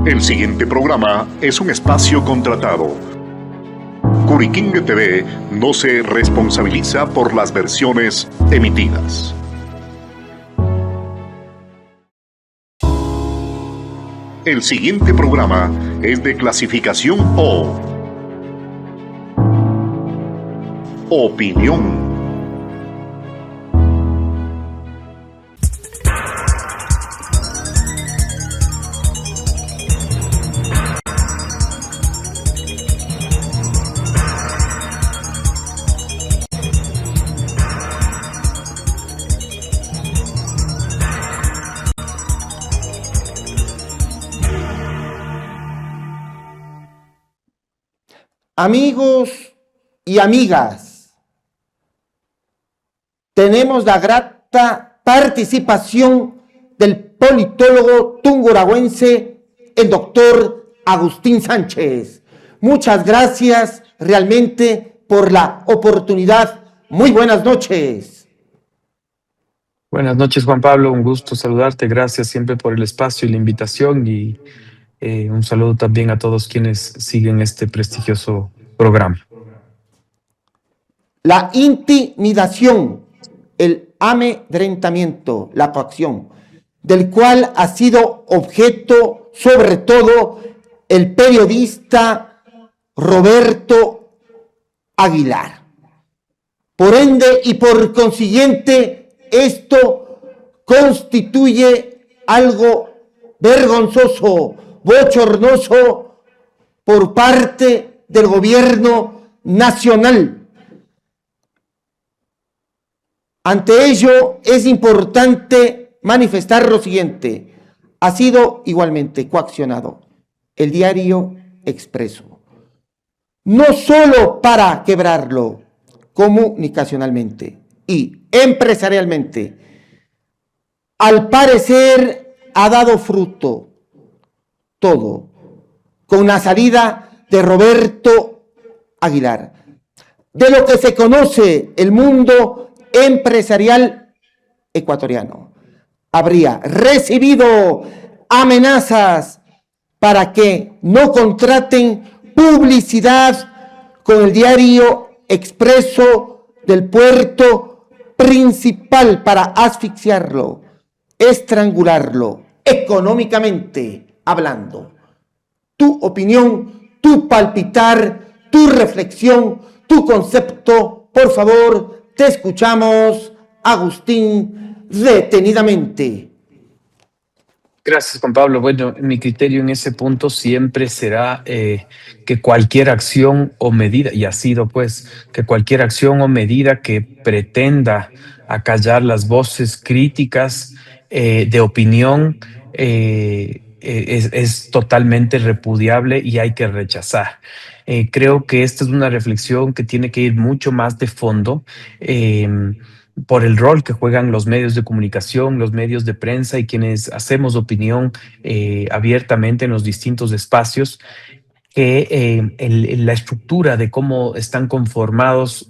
El siguiente programa es un espacio contratado. Curiquingue TV no se responsabiliza por las versiones emitidas. El siguiente programa es de clasificación O. Opinión. Amigos y amigas, tenemos la grata participación del politólogo tungurahüense, el doctor Agustín Sánchez. Muchas gracias realmente por la oportunidad. Muy buenas noches. Buenas noches, Juan Pablo. Un gusto saludarte. Gracias siempre por el espacio y la invitación y un saludo también a todos quienes siguen este prestigioso programa. La intimidación, el amedrentamiento, la coacción, del cual ha sido objeto sobre todo el periodista Roberto Aguilar. Por ende y por consiguiente, esto constituye algo vergonzoso, bochornoso por parte del gobierno nacional. Ante ello es importante manifestar lo siguiente: ha sido igualmente coaccionado el diario Expreso, no solo para quebrarlo comunicacionalmente y empresarialmente. Al parecer ha dado fruto todo con la salida de Roberto Aguilar. De lo que se conoce el mundo empresarial ecuatoriano, habría recibido amenazas para que no contraten publicidad con el diario Expreso del puerto principal para asfixiarlo, estrangularlo económicamente hablando. Tu opinión, tu palpitar, tu reflexión, tu concepto, por favor, te escuchamos, Agustín, detenidamente. Gracias, Juan Pablo. Bueno, mi criterio en ese punto siempre será que cualquier acción o medida, y ha sido pues, que cualquier acción o medida que pretenda acallar las voces críticas de opinión es totalmente repudiable y hay que rechazar. Creo que esta es una reflexión que tiene que ir mucho más de fondo. Por el rol que juegan los medios de comunicación, los medios de prensa y quienes hacemos opinión abiertamente en los distintos espacios, que la estructura de cómo están conformados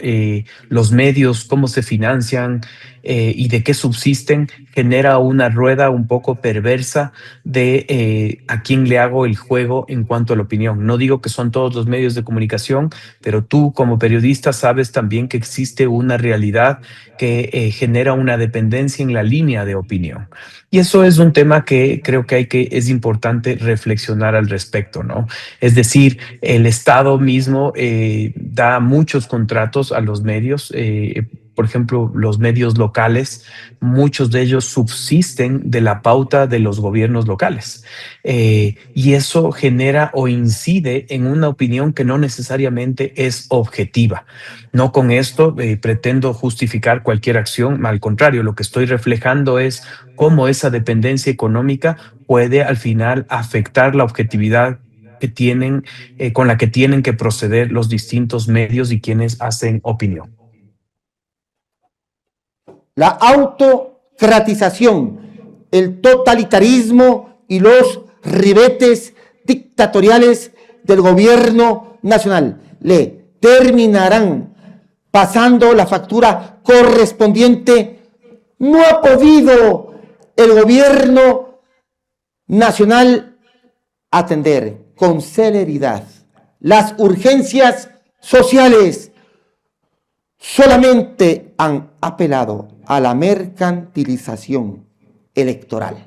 los medios, cómo se financian y de qué subsisten, genera una rueda un poco perversa de a quién le hago el juego en cuanto a la opinión. No digo que son todos los medios de comunicación, pero tú como periodista sabes también que existe una realidad que genera una dependencia en la línea de opinión. Y eso es un tema que creo que es importante reflexionar al respecto, ¿no? Es decir, el Estado mismo da muchos contratos a los medios, por ejemplo, los medios locales, muchos de ellos subsisten de la pauta de los gobiernos locales. Y eso genera o incide en una opinión que no necesariamente es objetiva. No con esto pretendo justificar cualquier acción, al contrario, lo que estoy reflejando es cómo esa dependencia económica puede al final afectar la objetividad que tienen, con la que tienen que proceder los distintos medios y quienes hacen opinión. La autocratización, el totalitarismo y los ribetes dictatoriales del gobierno nacional le terminarán pasando la factura correspondiente. No ha podido el gobierno nacional atender con celeridad las urgencias sociales, solamente han apelado a la mercantilización electoral.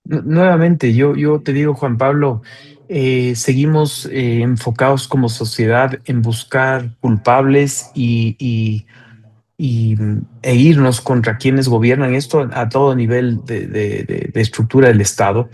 Nuevamente, yo te digo, Juan Pablo, seguimos enfocados como sociedad en buscar culpables e irnos contra quienes gobiernan esto a todo nivel de estructura del Estado.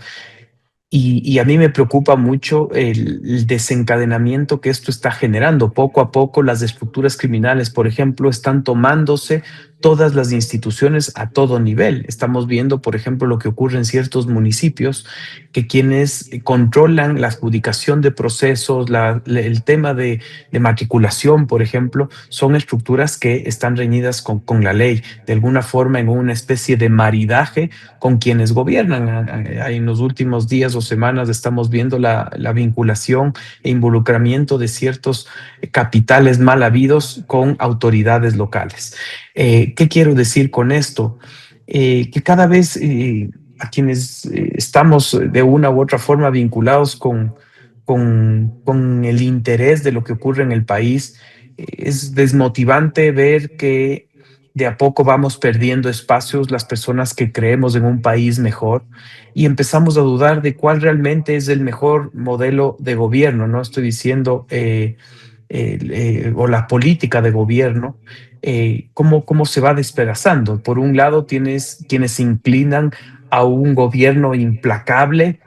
Y a mí me preocupa mucho el desencadenamiento que esto está generando. Poco a poco las estructuras criminales, por ejemplo, están tomándose todas las instituciones a todo nivel. Estamos viendo, por ejemplo, lo que ocurre en ciertos municipios, que quienes controlan la adjudicación de procesos, el tema de matriculación, por ejemplo, son estructuras que están reñidas con la ley, de alguna forma en una especie de maridaje con quienes gobiernan. En los últimos días o semanas estamos viendo la vinculación e involucramiento de ciertos capitales mal habidos con autoridades locales. ¿Qué quiero decir con esto? Que cada vez a quienes estamos de una u otra forma vinculados con el interés de lo que ocurre en el país, es desmotivante ver que de a poco vamos perdiendo espacios las personas que creemos en un país mejor y empezamos a dudar de cuál realmente es el mejor modelo de gobierno. No estoy diciendo o la política de gobierno, cómo se va despedazando. Por un lado, tienes quienes se inclinan a un gobierno implacable,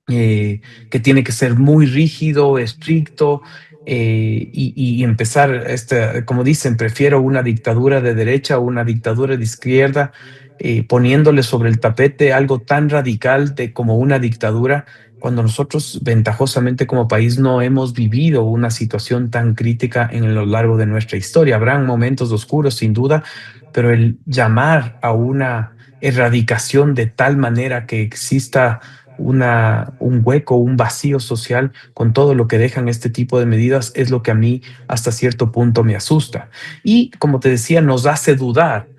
que tiene que ser muy rígido, estricto, y empezar, como dicen, prefiero una dictadura de derecha o una dictadura de izquierda, poniéndole sobre el tapete algo tan radical como una dictadura, cuando nosotros ventajosamente como país no hemos vivido una situación tan crítica en lo largo de nuestra historia. Habrán momentos oscuros, sin duda, pero el llamar a una erradicación de tal manera que exista un hueco, un vacío social con todo lo que dejan este tipo de medidas es lo que a mí hasta cierto punto me asusta. Y como te decía, nos hace dudar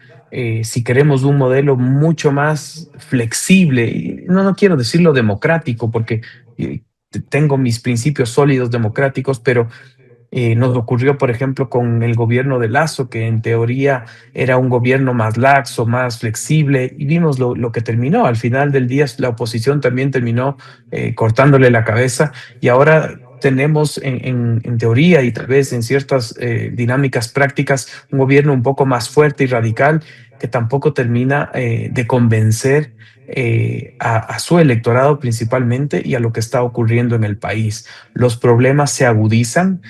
si queremos un modelo mucho más flexible, y no quiero decirlo democrático, porque tengo mis principios sólidos democráticos, pero nos ocurrió, por ejemplo, con el gobierno de Lasso, que en teoría era un gobierno más laxo, más flexible, y vimos lo que terminó. Al final del día, la oposición también terminó cortándole la cabeza, y ahora tenemos en teoría y tal vez en ciertas dinámicas prácticas un gobierno un poco más fuerte y radical que tampoco termina de convencer a su electorado principalmente y a lo que está ocurriendo en el país. Los problemas se agudizan.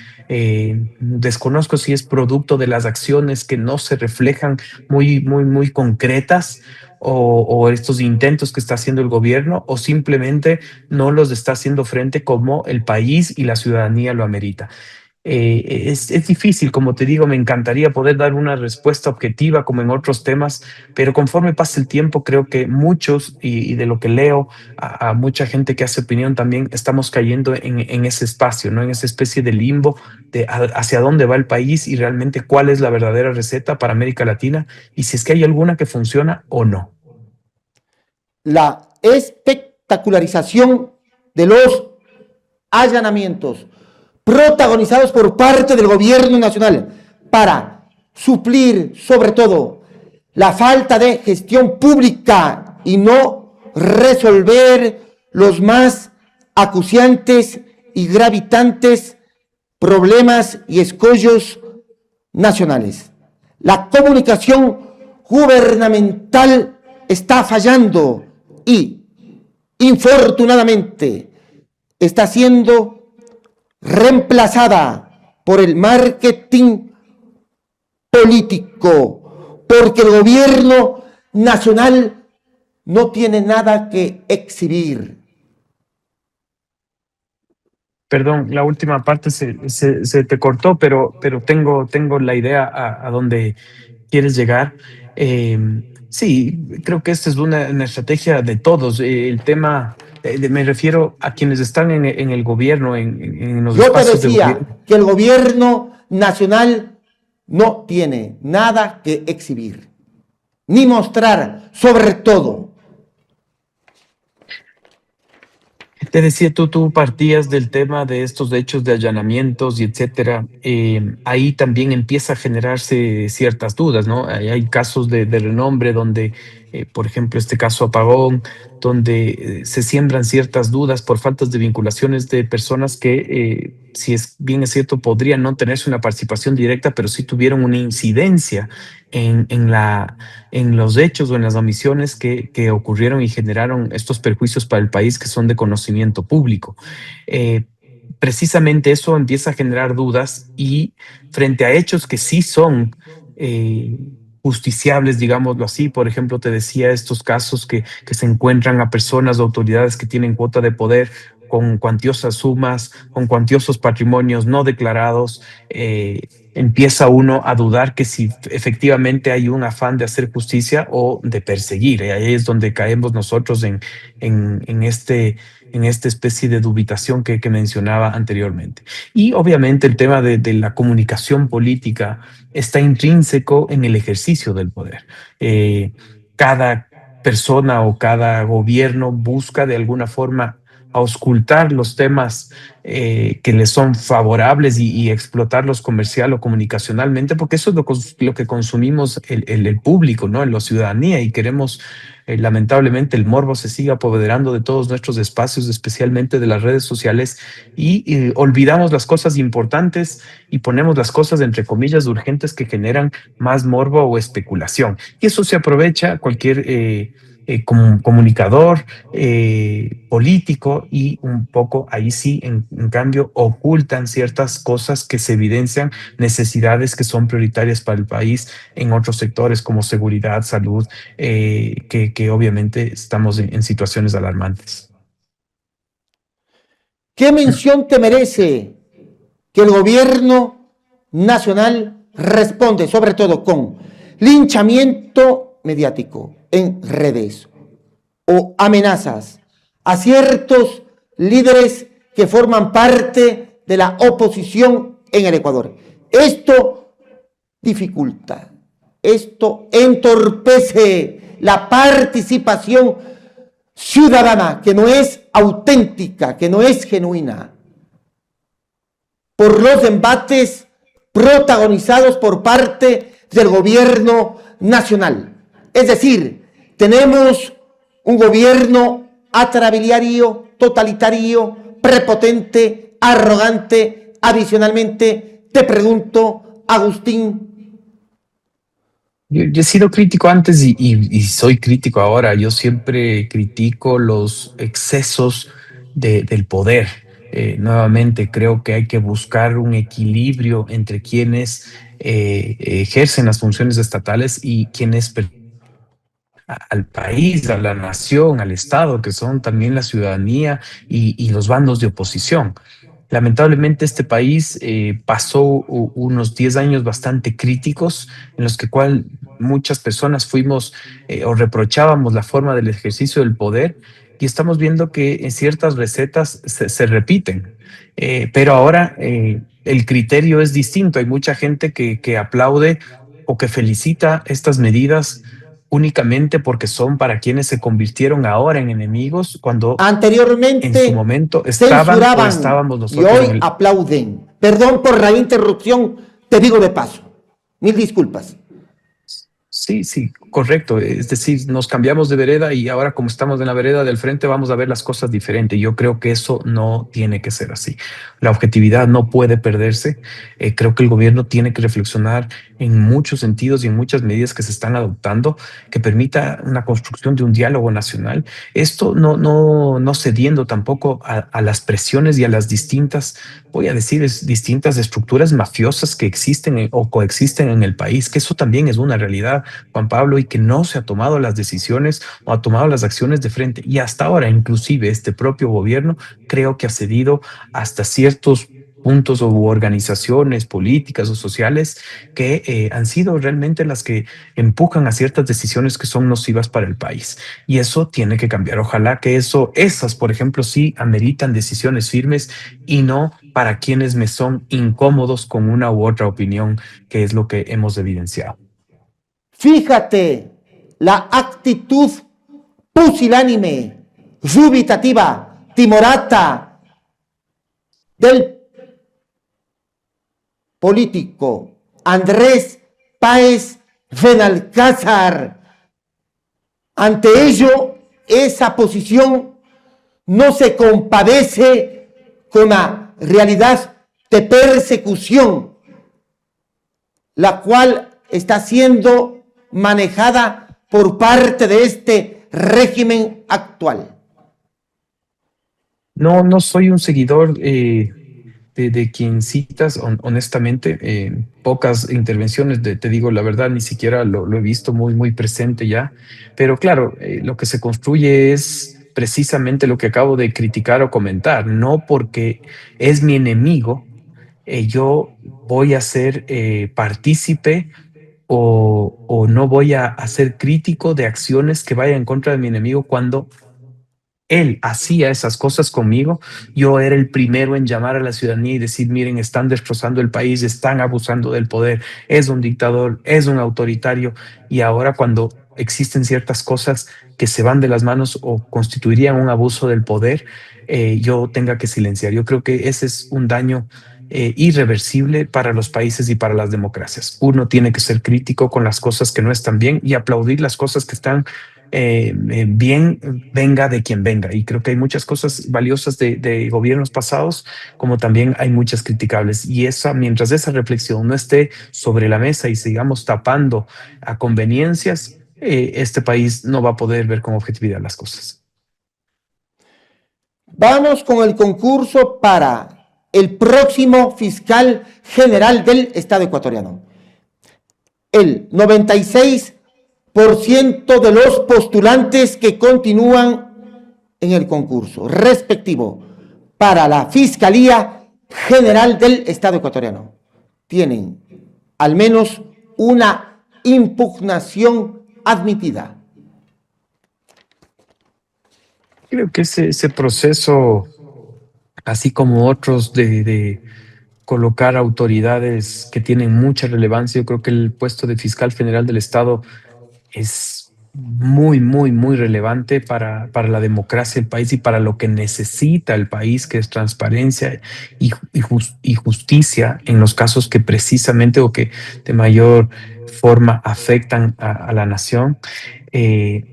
Desconozco si es producto de las acciones que no se reflejan muy concretas, o estos intentos que está haciendo el gobierno, o simplemente no los está haciendo frente como el país y la ciudadanía lo amerita. Es difícil, como te digo, me encantaría poder dar una respuesta objetiva como en otros temas, pero conforme pasa el tiempo, creo que muchos, y de lo que leo a mucha gente que hace opinión también, estamos cayendo en ese espacio, ¿no? En esa especie de limbo de hacia dónde va el país y realmente cuál es la verdadera receta para América Latina y si es que hay alguna que funciona o no. La espectacularización de los allanamientos protagonizados por parte del gobierno nacional para suplir sobre todo la falta de gestión pública y no resolver los más acuciantes y gravitantes problemas y escollos nacionales. La comunicación gubernamental está fallando y, infortunadamente, está siendo reemplazada por el marketing político, porque el gobierno nacional no tiene nada que exhibir. Perdón, la última parte se te cortó, pero tengo la idea a donde quieres llegar. Sí, creo que esta es una estrategia de todos. El tema, me refiero a quienes están en el gobierno, en los Yo te espacios de gobierno. decía que el gobierno nacional no tiene nada que exhibir, ni mostrar, sobre todo. Te decía, tú partías del tema de estos hechos de allanamientos y etcétera. Ahí también empieza a generarse ciertas dudas, ¿no? Hay casos de renombre donde, por ejemplo, este caso Apagón, donde se siembran ciertas dudas por faltas de vinculaciones de personas que, si es bien es cierto, podrían no tenerse una participación directa, pero sí tuvieron una incidencia en en los hechos o en las omisiones que ocurrieron y generaron estos perjuicios para el país que son de conocimiento público. Eh, Precisamente eso empieza a generar dudas y frente a hechos que sí son eh, justiciables, digámoslo así, por ejemplo, te decía estos casos que se encuentran a personas o autoridades que tienen cuota de poder con cuantiosas sumas, con cuantiosos patrimonios no declarados, empieza uno a dudar que si efectivamente hay un afán de hacer justicia o de perseguir. Ahí es donde caemos nosotros en en esta especie de dubitación que mencionaba anteriormente. Y obviamente el tema de la comunicación política está intrínseco en el ejercicio del poder. Cada persona o cada gobierno busca de alguna forma auscultar los temas que les son favorables y explotarlos comercial o comunicacionalmente, porque eso es lo que consumimos el público, ¿no? En la ciudadanía y queremos, lamentablemente, el morbo se sigue apoderando de todos nuestros espacios, especialmente de las redes sociales, y olvidamos las cosas importantes y ponemos las cosas, entre comillas, urgentes que generan más morbo o especulación. Y eso se aprovecha cualquier comunicador, político y un poco ahí sí, en cambio, ocultan ciertas cosas que se evidencian, necesidades que son prioritarias para el país en otros sectores como seguridad, salud, que obviamente estamos en situaciones alarmantes. ¿Qué mención te merece que el gobierno nacional responde, sobre todo con linchamiento mediático en redes o amenazas a ciertos líderes que forman parte de la oposición en el Ecuador? Esto dificulta, esto entorpece la participación ciudadana, que no es auténtica, que no es genuina, por los embates protagonizados por parte del gobierno nacional. Es decir, tenemos un gobierno atrabiliario, totalitario, prepotente, arrogante. Adicionalmente, te pregunto, Agustín. Yo he sido crítico antes y soy crítico ahora. Yo siempre critico los excesos del poder. Nuevamente, creo que hay que buscar un equilibrio entre quienes ejercen las funciones estatales y quienes al país, a la nación, al Estado, que son también la ciudadanía y los bandos de oposición. Lamentablemente este país pasó unos 10 años bastante críticos en los que cual muchas personas fuimos o reprochábamos la forma del ejercicio del poder y estamos viendo que en ciertas recetas se repiten. Pero ahora el criterio es distinto. Hay mucha gente que aplaude o que felicita estas medidas únicamente porque son para quienes se convirtieron ahora en enemigos cuando en su Anteriormente momento estaban o censuraban estábamos y nosotros en hoy aplauden. Perdón por la interrupción, te digo de paso. Mil disculpas. Sí, sí, correcto. Es decir, nos cambiamos de vereda y ahora como estamos en la vereda del frente vamos a ver las cosas diferente. Yo creo que eso no tiene que ser así. La objetividad no puede perderse. Creo que el gobierno tiene que reflexionar en muchos sentidos y en muchas medidas que se están adoptando que permita una construcción de un diálogo nacional. Esto no cediendo tampoco a las presiones y a las distintas, voy a decir, distintas estructuras mafiosas que existen o coexisten en el país, que eso también es una realidad, Juan Pablo, y que no se ha tomado las decisiones o ha tomado las acciones de frente. Y hasta ahora, inclusive este propio gobierno, creo que ha cedido hasta ciertos puntos u organizaciones políticas o sociales que han sido realmente las que empujan a ciertas decisiones que son nocivas para el país. Y eso tiene que cambiar. Ojalá que esas, por ejemplo, sí ameritan decisiones firmes y no para quienes me son incómodos con una u otra opinión, que es lo que hemos evidenciado. Fíjate la actitud pusilánime, dubitativa, timorata del político Andrés Páez Benalcázar. Ante ello, esa posición no se compadece con la realidad de persecución, la cual está siendo manejada por parte de este régimen actual. No, no soy un seguidor de quien citas, honestamente. Pocas intervenciones, te digo la verdad, ni siquiera lo he visto muy presente ya. Pero claro, lo que se construye es precisamente lo que acabo de criticar o comentar. No porque es mi enemigo, yo voy a ser partícipe o no voy a ser crítico de acciones que vayan en contra de mi enemigo cuando él hacía esas cosas conmigo. Yo era el primero en llamar a la ciudadanía y decir, miren, están destrozando el país, están abusando del poder, es un dictador, es un autoritario. Y ahora cuando existen ciertas cosas que se van de las manos o constituirían un abuso del poder, yo tenga que silenciar. Yo creo que ese es un daño irreversible para los países y para las democracias. Uno tiene que ser crítico con las cosas que no están bien y aplaudir las cosas que están bien, venga de quien venga. Y creo que hay muchas cosas valiosas de gobiernos pasados, como también hay muchas criticables. Y esa, mientras esa reflexión no esté sobre la mesa y sigamos tapando a conveniencias, este país no va a poder ver con objetividad las cosas. Vamos con el concurso para el próximo fiscal general del Estado ecuatoriano. El 96% de los postulantes que continúan en el concurso respectivo para la Fiscalía General del Estado ecuatoriano tienen al menos una impugnación admitida. Creo que ese proceso, así como otros de colocar autoridades que tienen mucha relevancia, yo creo que el puesto de fiscal general del Estado es muy relevante para la democracia del país y para lo que necesita el país, que es transparencia y justicia en los casos que precisamente o que de mayor forma afectan a la nación.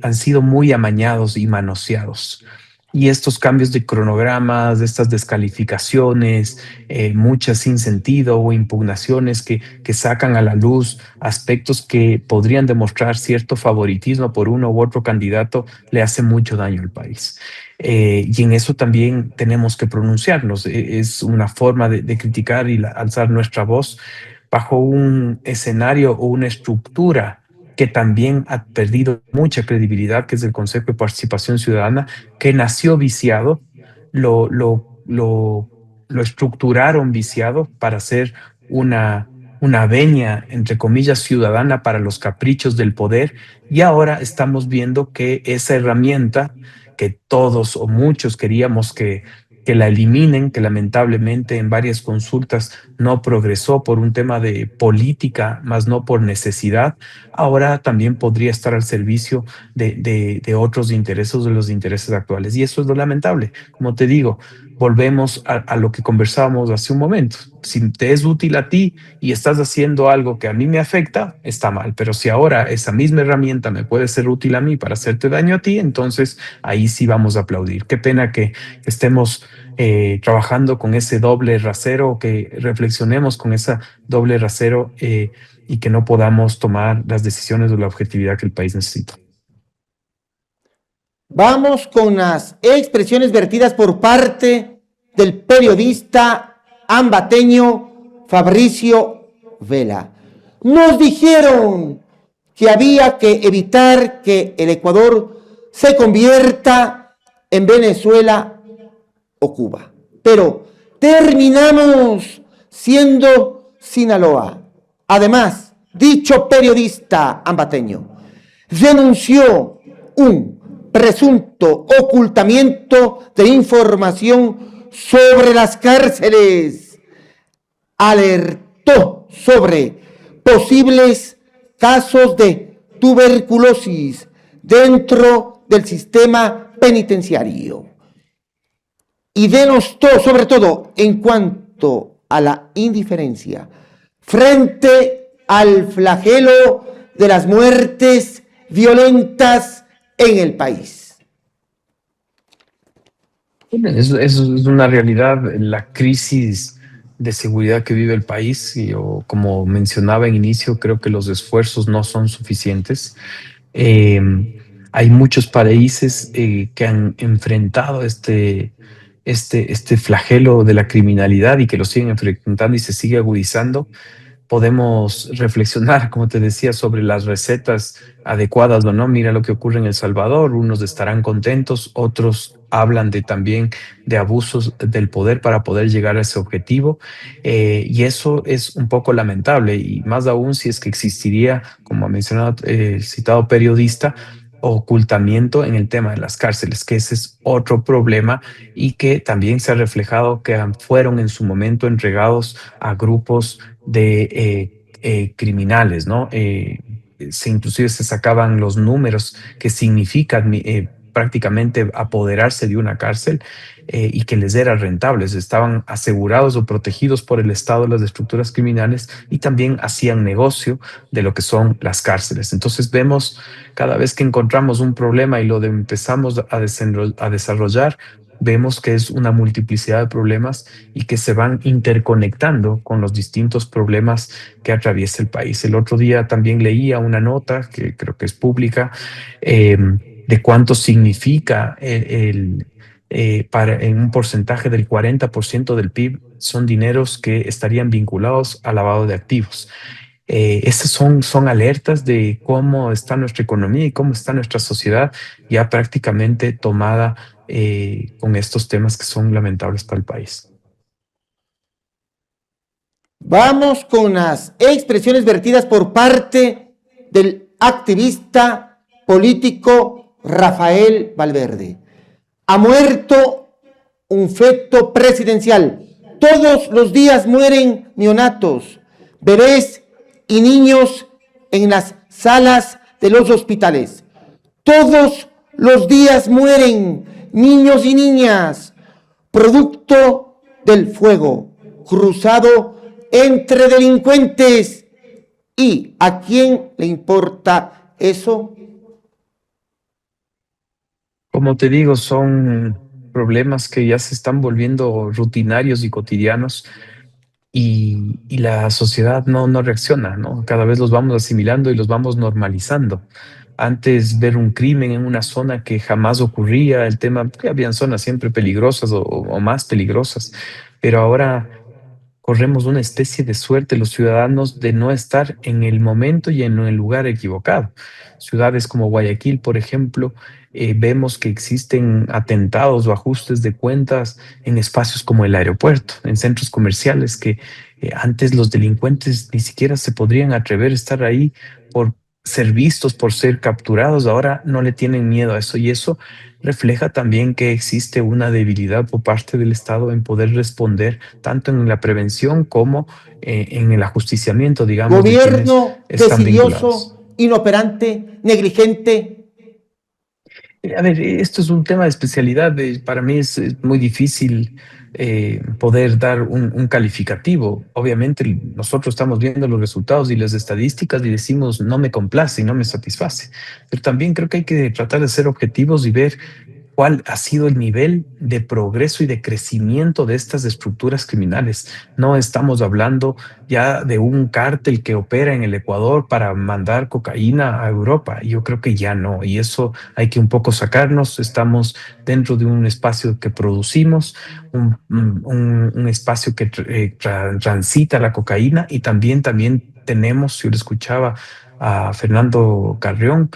Han sido muy amañados y manoseados. Y estos cambios de cronogramas, de estas descalificaciones, muchas sin sentido o impugnaciones que sacan a la luz aspectos que podrían demostrar cierto favoritismo por uno u otro candidato, le hace mucho daño al país. Y en eso también tenemos que pronunciarnos. Es una forma de criticar y alzar nuestra voz bajo un escenario o una estructura que también ha perdido mucha credibilidad, que es el Consejo de Participación Ciudadana, que nació viciado, lo estructuraron viciado para ser una venia, entre comillas, ciudadana para los caprichos del poder, y ahora estamos viendo que esa herramienta que todos o muchos queríamos que la eliminen, que lamentablemente en varias consultas no progresó por un tema de política, más no por necesidad, ahora también podría estar al servicio de otros intereses, de los intereses actuales. Y eso es lo lamentable. Como te digo, volvemos a lo que conversábamos hace un momento. Si te es útil a ti y estás haciendo algo que a mí me afecta, está mal. Pero si ahora esa misma herramienta me puede ser útil a mí para hacerte daño a ti, entonces ahí sí vamos a aplaudir. Qué pena que estemos trabajando con ese doble rasero, que reflexionemos con ese doble rasero y que no podamos tomar las decisiones o la objetividad que el país necesita. Vamos con las expresiones vertidas por parte del periodista ambateño Fabricio Vela. Nos dijeron que había que evitar que el Ecuador se convierta en Venezuela o Cuba, pero terminamos siendo Sinaloa. Además, dicho periodista ambateño denunció un presunto ocultamiento de información sobre las cárceles. Alertó sobre posibles casos de tuberculosis dentro del sistema penitenciario. y denostó, sobre todo en cuanto a la indiferencia, frente al flagelo de las muertes violentas en el país. Eso es una realidad, la crisis de seguridad que vive el país. Y yo, como mencionaba en inicio, creo que los esfuerzos no son suficientes. Eh, Hay muchos países que han enfrentado este flagelo de la criminalidad y que lo siguen enfrentando y se sigue agudizando. Podemos reflexionar, como te decía, sobre las recetas adecuadas o no. Mira lo que ocurre en El Salvador, unos estarán contentos, otros hablan de también de abusos del poder para poder llegar a ese objetivo. Y eso es un poco lamentable, y más aún si es que existiría, como ha mencionado el citado periodista, ocultamiento en el tema de las cárceles, que ese es otro problema y que también se ha reflejado que fueron en su momento entregados a grupos de criminales, ¿no? Inclusive se sacaban los números que significan prácticamente apoderarse de una cárcel, y que les era rentables, estaban asegurados o protegidos por el Estado, las estructuras criminales, y también hacían negocio de lo que son las cárceles. Entonces vemos cada vez que encontramos un problema y lo empezamos a desarrollar, vemos que es una multiplicidad de problemas y que se van interconectando con los distintos problemas que atraviesa el país. El otro día también leía una nota que creo que es pública, de cuánto significa en un porcentaje del 40% del PIB son dineros que estarían vinculados al lavado de activos. Esas son alertas de cómo está nuestra economía y cómo está nuestra sociedad ya prácticamente tomada con estos temas que son lamentables para el país. Vamos con las expresiones vertidas por parte del activista político Rafael Valverde. Ha muerto un feto presidencial. Todos los días mueren neonatos, bebés y niños en las salas de los hospitales. Todos los días mueren niños y niñas, producto del fuego cruzado entre delincuentes. ¿Y a quién le importa eso? Como te digo, son problemas que ya se están volviendo rutinarios y cotidianos, y la sociedad no reacciona, ¿no? Cada vez los vamos asimilando y los vamos normalizando. Antes, ver un crimen en una zona que jamás ocurría, el tema, que habían zonas siempre peligrosas o más peligrosas, pero ahora corremos una especie de suerte los ciudadanos de no estar en el momento y en el lugar equivocado. Ciudades como Guayaquil, por ejemplo, vemos que existen atentados o ajustes de cuentas en espacios como el aeropuerto, en centros comerciales que antes los delincuentes ni siquiera se podrían atrever a estar ahí por ser vistos, por ser capturados. Ahora no le tienen miedo a eso, y eso refleja también que existe una debilidad por parte del Estado en poder responder tanto en la prevención como en el ajusticiamiento, digamos, de quienes Gobierno están vinculados. decidioso, inoperante, negligente. A ver, esto es un tema de especialidad. Para mí es muy difícil poder dar un calificativo. Obviamente nosotros estamos viendo los resultados y las estadísticas y decimos no me complace y no me satisface. Pero también creo que hay que tratar de ser objetivos y ver cuál ha sido el nivel de progreso y de crecimiento de estas estructuras criminales. No estamos hablando ya de un cártel que opera en el Ecuador para mandar cocaína a Europa. Yo creo que ya no, y eso hay que un poco sacarnos. Estamos dentro de un espacio que producimos, un espacio que transita la cocaína, y también tenemos, yo le escuchaba a Fernando Carrión,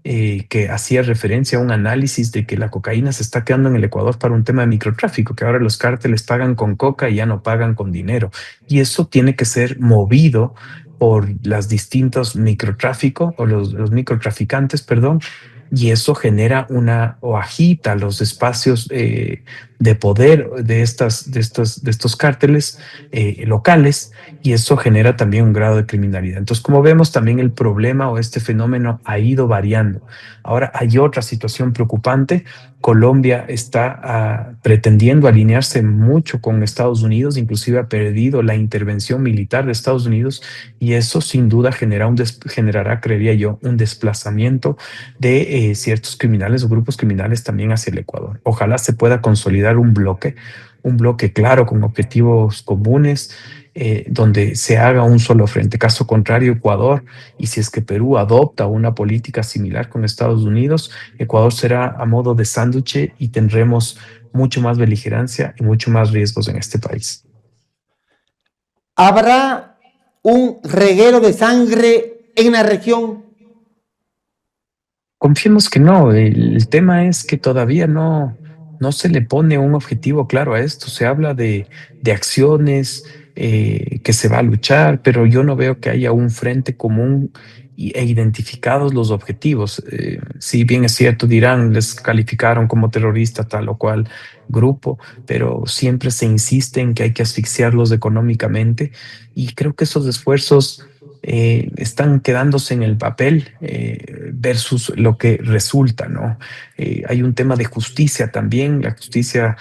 que hacía referencia a un análisis de que la cocaína se está quedando en el Ecuador para un tema de microtráfico, que ahora los cárteles pagan con coca y ya no pagan con dinero. Y eso tiene que ser movido por las distintos microtráficos o los microtraficantes, perdón, y eso genera o agita los espacios de poder de estos cárteles locales, y eso genera también un grado de criminalidad. Entonces, como vemos, también el problema o este fenómeno ha ido variando. Ahora hay otra situación preocupante. Colombia está pretendiendo alinearse mucho con Estados Unidos, inclusive ha perdido la intervención militar de Estados Unidos, y eso sin duda generará, creería yo, un desplazamiento de ciertos criminales o grupos criminales también hacia el Ecuador. Ojalá se pueda consolidar un bloque claro con objetivos comunes, donde se haga un solo frente. Caso contrario, Ecuador, y si es que Perú adopta una política similar con Estados Unidos, Ecuador será a modo de sándwich y tendremos mucho más beligerancia y mucho más riesgos en este país. ¿Habrá un reguero de sangre en la región? Confiemos que no. El tema es que todavía no se le pone un objetivo claro a esto. Se habla de acciones que se va a luchar, pero yo no veo que haya un frente común e identificados los objetivos. Si bien es cierto, dirán, les calificaron como terrorista tal o cual grupo, pero siempre se insiste en que hay que asfixiarlos económicamente, y creo que esos esfuerzos están quedándose en el papel versus lo que resulta, ¿no? Hay un tema de justicia también, la justicia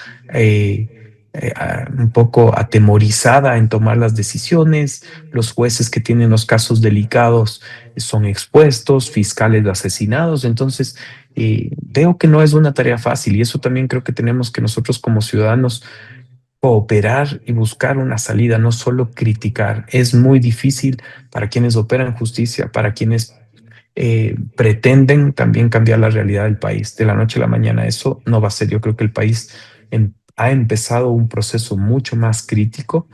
un poco atemorizada en tomar las decisiones, los jueces que tienen los casos delicados son expuestos, fiscales asesinados, entonces veo que no es una tarea fácil, y eso también creo que tenemos que nosotros como ciudadanos cooperar y buscar una salida, no solo criticar. Es muy difícil para quienes operan justicia, para quienes pretenden también cambiar la realidad del país. De la noche a la mañana eso no va a ser. Yo creo que el país ha empezado un proceso mucho más crítico.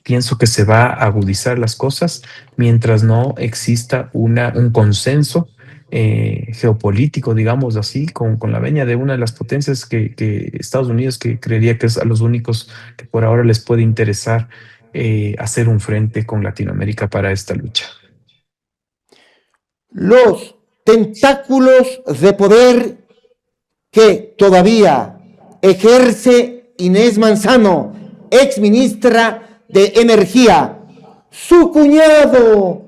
Pienso que se va a agudizar las cosas mientras no exista un consenso geopolítico, digamos así, con la veña de una de las potencias que Estados Unidos, que creería que es a los únicos que por ahora les puede interesar hacer un frente con Latinoamérica para esta lucha. Los tentáculos de poder que todavía ejerce Inés Manzano, ex ministra de Energía. Su cuñado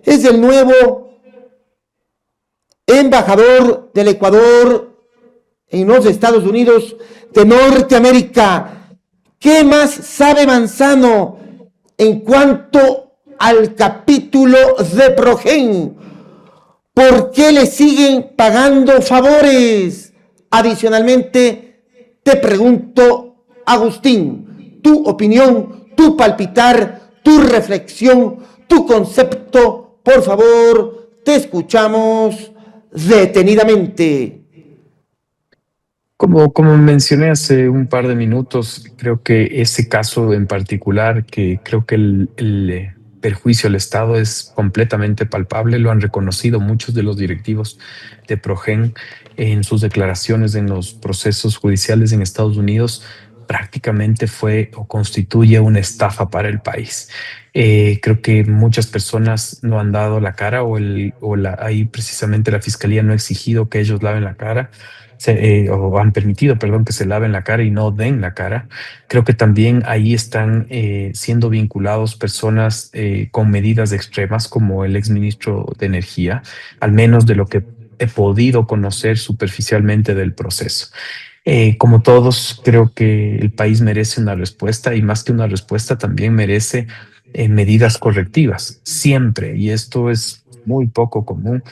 es el nuevo embajador del Ecuador en los Estados Unidos de Norteamérica. ¿Qué más sabe Manzano en cuanto al capítulo de Progen? ¿Por qué le siguen pagando favores? Adicionalmente, te pregunto, Agustín, tu opinión, tu palpitar, tu reflexión, tu concepto, por favor, te escuchamos detenidamente. Como mencioné hace un par de minutos, creo que ese caso en particular, que creo que el perjuicio al Estado es completamente palpable, lo han reconocido muchos de los directivos de Progen en sus declaraciones en los procesos judiciales en Estados Unidos. Prácticamente fue o constituye una estafa para el país. Creo que muchas personas no han dado la cara, ahí precisamente la fiscalía no ha exigido que ellos laven la cara, o han permitido, perdón, que se laven la cara y no den la cara. Creo que también ahí están siendo vinculados personas con medidas extremas, como el exministro de Energía, al menos de lo que he podido conocer superficialmente del proceso. Como todos, creo que el país merece una respuesta, y más que una respuesta, también merece medidas correctivas, siempre, y esto es muy poco común.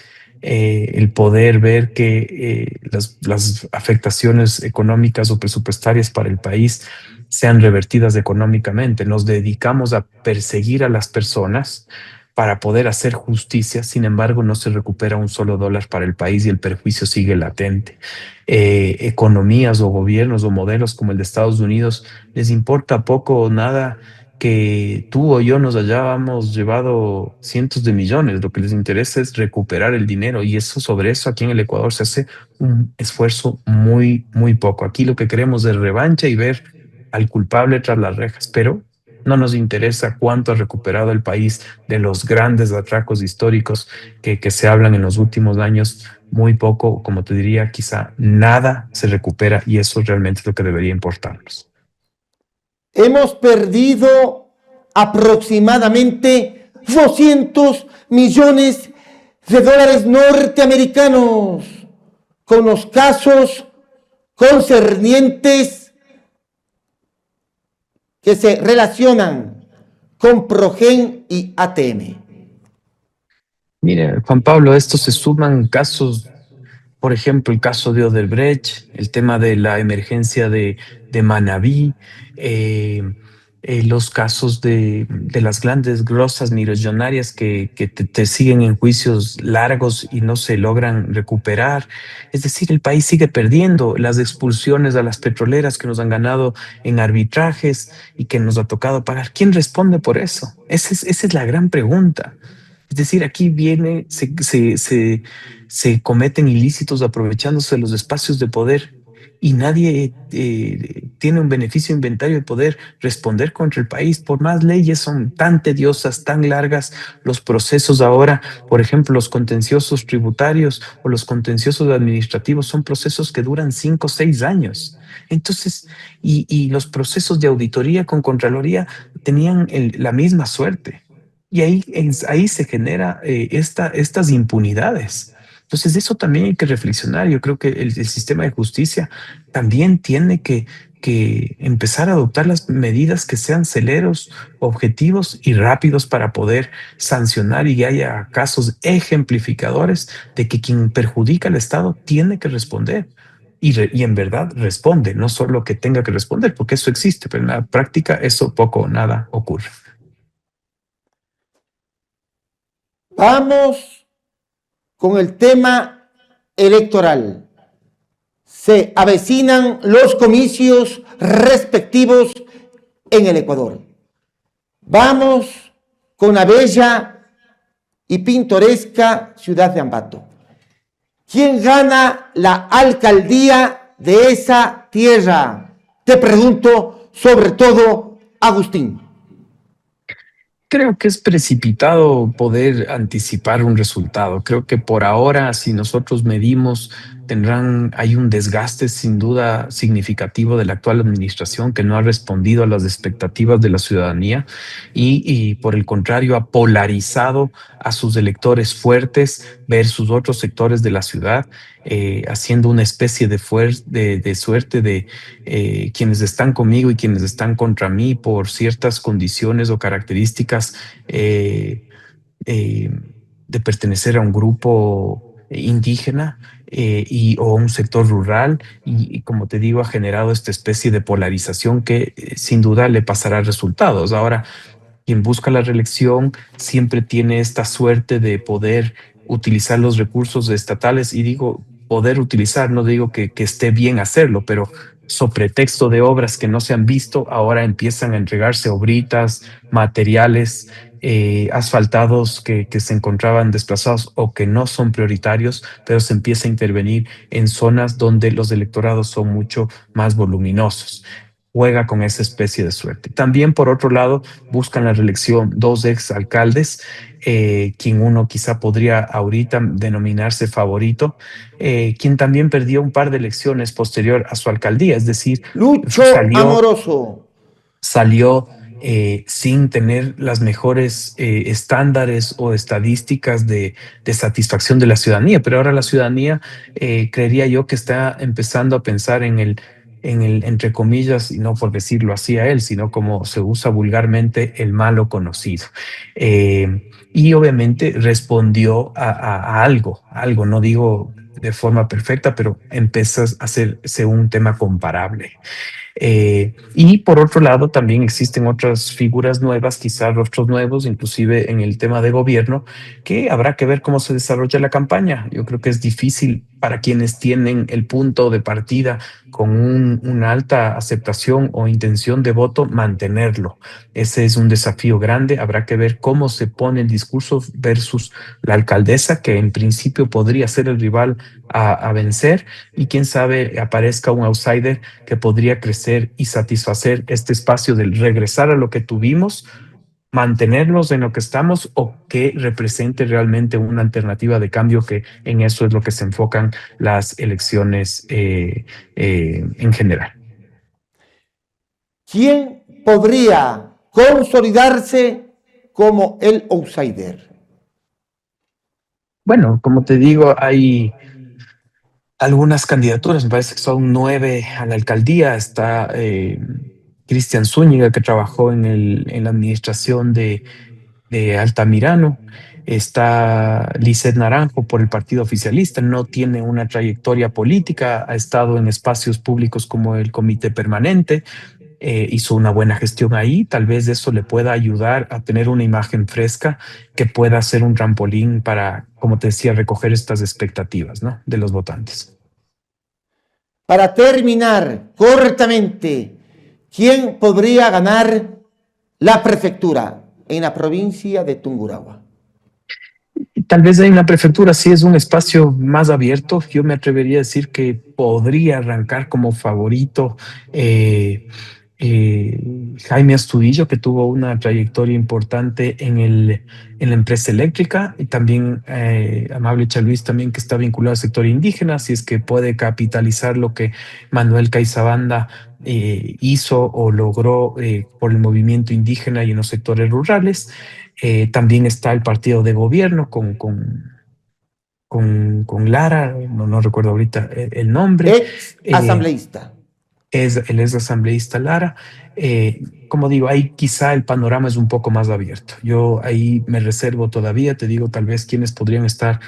El poder ver que las afectaciones económicas o presupuestarias para el país sean revertidas económicamente. Nos dedicamos a perseguir a las personas para poder hacer justicia, sin embargo, no se recupera un solo dólar para el país y el perjuicio sigue latente. Economías o gobiernos o modelos como el de Estados Unidos les importa poco o nada que tú o yo nos hayamos llevado cientos de millones. Lo que les interesa es recuperar el dinero, y sobre eso aquí en el Ecuador se hace un esfuerzo muy, muy poco. Aquí lo que queremos es revancha y ver al culpable tras las rejas, pero No nos interesa cuánto ha recuperado el país de los grandes atracos históricos que se hablan en los últimos años. Muy poco, como te diría, quizá nada se recupera y eso realmente es lo que debería importarnos. Hemos perdido aproximadamente 200 millones de dólares norteamericanos con los casos concernientes que se relacionan con Progen y ATM. Mire, Juan Pablo, a esto se suman casos, por ejemplo, el caso de Odebrecht, el tema de la emergencia de Manabí, eh, los casos de las grandes grosas millonarias que te siguen en juicios largos y no se logran recuperar. Es decir, el país sigue perdiendo las expulsiones a las petroleras que nos han ganado en arbitrajes y que nos ha tocado pagar. ¿Quién responde por eso? Esa es la gran pregunta. Es decir, aquí viene, se cometen ilícitos aprovechándose de los espacios de poder y nadie tiene un beneficio inventario de poder responder contra el país. Por más leyes son tan tediosas, tan largas, los procesos ahora, por ejemplo, los contenciosos tributarios o los contenciosos administrativos son procesos que duran 5 o 6 años. Entonces, y los procesos de auditoría con Contraloría tenían la misma suerte. Y ahí se genera estas impunidades. Entonces, de eso también hay que reflexionar. Yo creo que el sistema de justicia también tiene que empezar a adoptar las medidas que sean celeros, objetivos y rápidos para poder sancionar y que haya casos ejemplificadores de que quien perjudica al Estado tiene que responder. Y en verdad responde, no solo que tenga que responder, porque eso existe, pero en la práctica eso poco o nada ocurre. Vamos con el tema electoral. Se avecinan los comicios respectivos en el Ecuador. Vamos con la bella y pintoresca ciudad de Ambato. ¿Quién gana la alcaldía de esa tierra? Te pregunto, sobre todo, Agustín. Creo que es precipitado poder anticipar un resultado. Creo que por ahora, si nosotros medimos, hay un desgaste sin duda significativo de la actual administración que no ha respondido a las expectativas de la ciudadanía y por el contrario ha polarizado a sus electores fuertes versus otros sectores de la ciudad, haciendo una especie de suerte de quienes están conmigo y quienes están contra mí por ciertas condiciones o características eh, eh, de pertenecer a un grupo indígena o un sector rural y como te digo ha generado esta especie de polarización que sin duda le pasará resultados. Ahora, quien busca la reelección siempre tiene esta suerte de poder utilizar los recursos estatales y digo poder utilizar, no digo que esté bien hacerlo, pero sobre pretexto de obras que no se han visto, ahora empiezan a entregarse obritas, materiales, asfaltados que se encontraban desplazados o que no son prioritarios, pero se empieza a intervenir en zonas donde los electorados son mucho más voluminosos. Juega con esa especie de suerte. También, por otro lado, buscan la reelección dos exalcaldes, quien uno quizá podría ahorita denominarse favorito, quien también perdió un par de elecciones posterior a su alcaldía, es decir, Lucho salió, Amoroso. salió sin tener las mejores estándares o estadísticas de satisfacción de la ciudadanía, pero ahora la ciudadanía creería yo que está empezando a pensar en el, entre comillas, y no por decirlo así a él, sino como se usa vulgarmente, el malo conocido. Y obviamente respondió a algo, no digo de forma perfecta, pero empieza a hacerse un tema comparable. Y por otro lado, también existen otras figuras nuevas, quizás rostros nuevos, inclusive en el tema de gobierno, que habrá que ver cómo se desarrolla la campaña. Yo creo que es difícil para quienes tienen el punto de partida con una alta aceptación o intención de voto mantenerlo. Ese es un desafío grande. Habrá que ver cómo se pone el discurso versus la alcaldesa, que en principio Tokio podría ser el rival a vencer y quién sabe aparezca un outsider que podría crecer y satisfacer este espacio del regresar a lo que tuvimos, mantenernos en lo que estamos o que represente realmente una alternativa de cambio, que en eso es lo que se enfocan las elecciones en general. ¿Quién podría consolidarse como el outsider? Bueno, como te digo, hay algunas candidaturas, me parece que son 9 a la alcaldía. Está Cristian Zúñiga, que trabajó en la administración de Altamirano. Está Lisset Naranjo por el partido oficialista, no tiene una trayectoria política, ha estado en espacios públicos como el comité permanente, hizo una buena gestión ahí, tal vez eso le pueda ayudar a tener una imagen fresca que pueda ser un trampolín para, como te decía, recoger estas expectativas, ¿no?, de los votantes. Para terminar correctamente, ¿quién podría ganar la prefectura en la provincia de Tungurahua? Tal vez en la prefectura sí es un espacio más abierto. Yo me atrevería a decir que podría arrancar como favorito Jaime Astudillo, que tuvo una trayectoria importante en la empresa eléctrica, y también Amable Chaluis, también, que está vinculado al sector indígena, si es que puede capitalizar lo que Manuel Caizabanda hizo o logró por el movimiento indígena y en los sectores rurales. También está el partido de gobierno con Lara, no recuerdo ahorita el nombre. Ex asambleísta. El ex asambleísta Lara. Como digo, ahí quizá el panorama es un poco más abierto. Yo ahí me reservo todavía, te digo, tal vez quienes podrían estar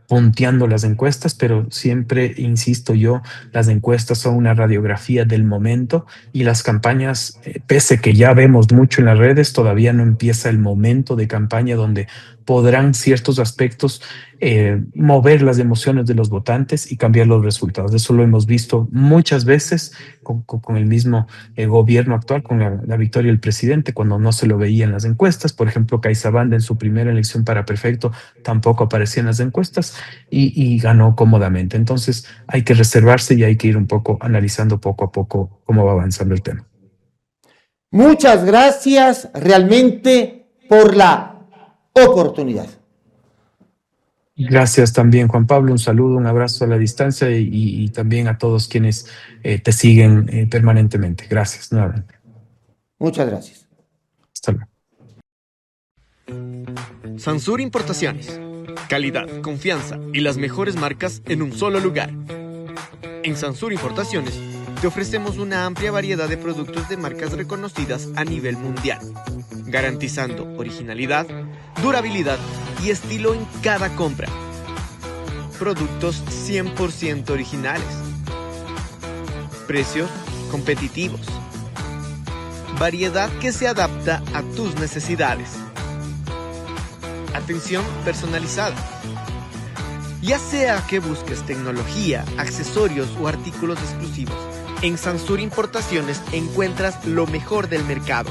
punteando las encuestas, pero siempre insisto yo, las encuestas son una radiografía del momento y las campañas, pese que ya vemos mucho en las redes, todavía no empieza el momento de campaña donde podrán ciertos aspectos mover las emociones de los votantes y cambiar los resultados. Eso lo hemos visto muchas veces con el mismo gobierno actual, con la victoria del presidente, cuando no se lo veía en las encuestas. Por ejemplo, Caizabanda en su primera elección para prefecto tampoco aparecía en las encuestas y ganó cómodamente. Entonces hay que reservarse y hay que ir un poco analizando poco a poco cómo va avanzando el tema. Muchas gracias realmente por la oportunidad. Gracias también, Juan Pablo. Un saludo, un abrazo a la distancia y también a todos quienes te siguen permanentemente. Gracias nuevamente. Muchas gracias. Hasta luego. Sansur Importaciones. Calidad, confianza y las mejores marcas en un solo lugar. En Sansur Importaciones te ofrecemos una amplia variedad de productos de marcas reconocidas a nivel mundial, garantizando originalidad, durabilidad y estilo en cada compra. Productos 100% originales. Precios competitivos. Variedad que se adapta a tus necesidades. Atención personalizada. Ya sea que busques tecnología, accesorios o artículos exclusivos, en Sansur Importaciones encuentras lo mejor del mercado.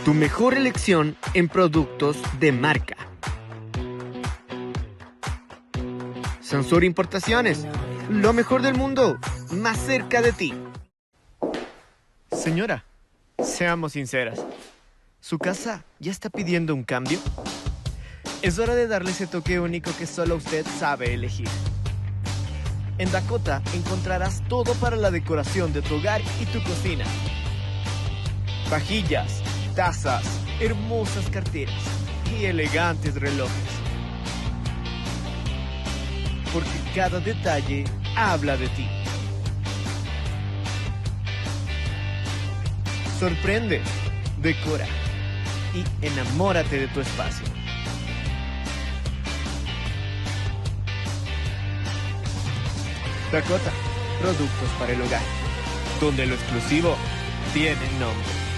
Tu mejor elección en productos de marca. Sansur Importaciones, lo mejor del mundo, más cerca de ti. Señora, seamos sinceras. ¿Su casa ya está pidiendo un cambio? Es hora de darle ese toque único que solo usted sabe elegir. En Dakota encontrarás todo para la decoración de tu hogar y tu cocina. Vajillas, tazas, hermosas carteras y elegantes relojes. Porque cada detalle habla de ti. Sorprende, decora y enamórate de tu espacio. Dakota, productos para el hogar, donde lo exclusivo tiene nombre.